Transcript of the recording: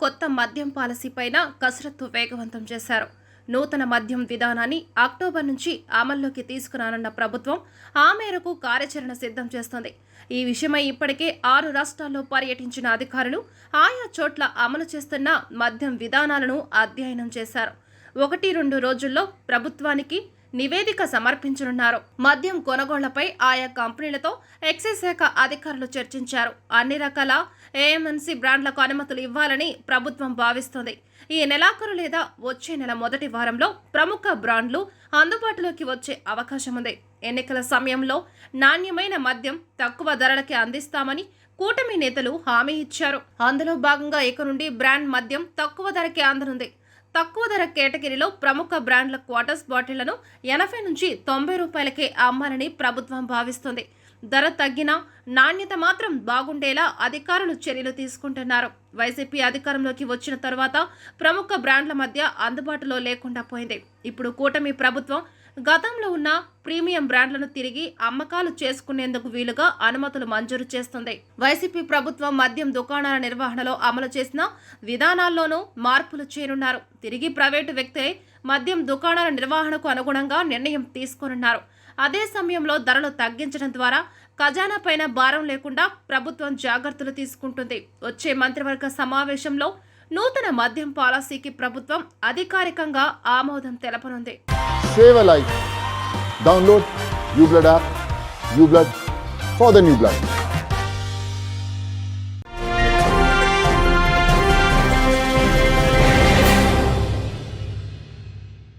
కొత్త మద్యం పాలసీపైన కసరత్తు వేగవంతం చేశారు. నూతన మద్యం విధానాన్ని అక్టోబర్ నుంచి అమల్లోకి తీసుకురానున్న ప్రభుత్వం ఆ మేరకు కార్యాచరణ సిద్ధం చేస్తోంది. ఈ విషయమై ఇప్పటికే 6 రాష్ట్రాల్లో పర్యటించిన అధికారులు ఆయా చోట్ల అమలు చేస్తున్న మద్యం విధానాలను అధ్యయనం చేశారు. 1-2 రోజుల్లో ప్రభుత్వానికి నివేదిక సమర్పించనున్నారు. మద్యం కొనుగోళ్లపై ఆయా కంపెనీలతో ఎక్సైజ్ శాఖ అధికారులు చర్చించారు. అన్ని రకాల ఏఎంఎన్సీ బ్రాండ్లకు అనుమతులు ఇవ్వాలని ప్రభుత్వం భావిస్తోంది. ఈ నెలాఖరు లేదా వచ్చే నెల మొదటి వారంలో ప్రముఖ బ్రాండ్లు అందుబాటులోకి వచ్చే అవకాశం ఉంది. ఎన్నికల సమయంలో నాణ్యమైన మద్యం తక్కువ ధరలకే అందిస్తామని కూటమి నేతలు హామీ ఇచ్చారు. అందులో భాగంగా ఇక నుండి బ్రాండ్ మద్యం తక్కువ ధరకే అందనుంది. తక్కువ ధర కేటగిరీలో ప్రముఖ బ్రాండ్ల క్వార్టర్స్ బాటిళ్లను 80 నుంచి 90 రూపాయలకే అమ్మాలని ప్రభుత్వం భావిస్తుంది. ధర తగ్గినా నాణ్యత మాత్రం బాగుండేలా అధికారులు చర్యలు తీసుకుంటున్నారు. వైసీపీ అధికారంలోకి వచ్చిన తర్వాత ప్రముఖ బ్రాండ్ల మధ్య అందుబాటులో లేకుండా పోయింది. ఇప్పుడు కూటమి ప్రభుత్వం గతంలో ఉన్న ప్రీమియం బ్రాండ్లను తిరిగి అమ్మకాలు చేసుకునేందుకు వీలుగా అనుమతులు మంజూరు చేస్తుంది. వైసీపీ ప్రభుత్వం మద్యం దుకాణాల నిర్వహణలో అమలు చేసిన విధానాల్లోనూ మార్పులు చేయనున్నారు. తిరిగి ప్రైవేటు వ్యక్తే మద్యం దుకాణాల నిర్వహణకు అనుగుణంగా నిర్ణయం తీసుకోనున్నారు. అదే సమయంలో ధరలు తగ్గించడం ద్వారా ఖజానా పైన భారం లేకుండా ప్రభుత్వం జాగ్రత్తలు తీసుకుంటుంది. వచ్చే మంత్రివర్గ సమావేశంలో నూతన మద్యం పాలసీకి ప్రభుత్వం అధికారికంగా ఆమోదం తెలపనుంది. Save a life. Download UBlood app. UBlood for the new blood.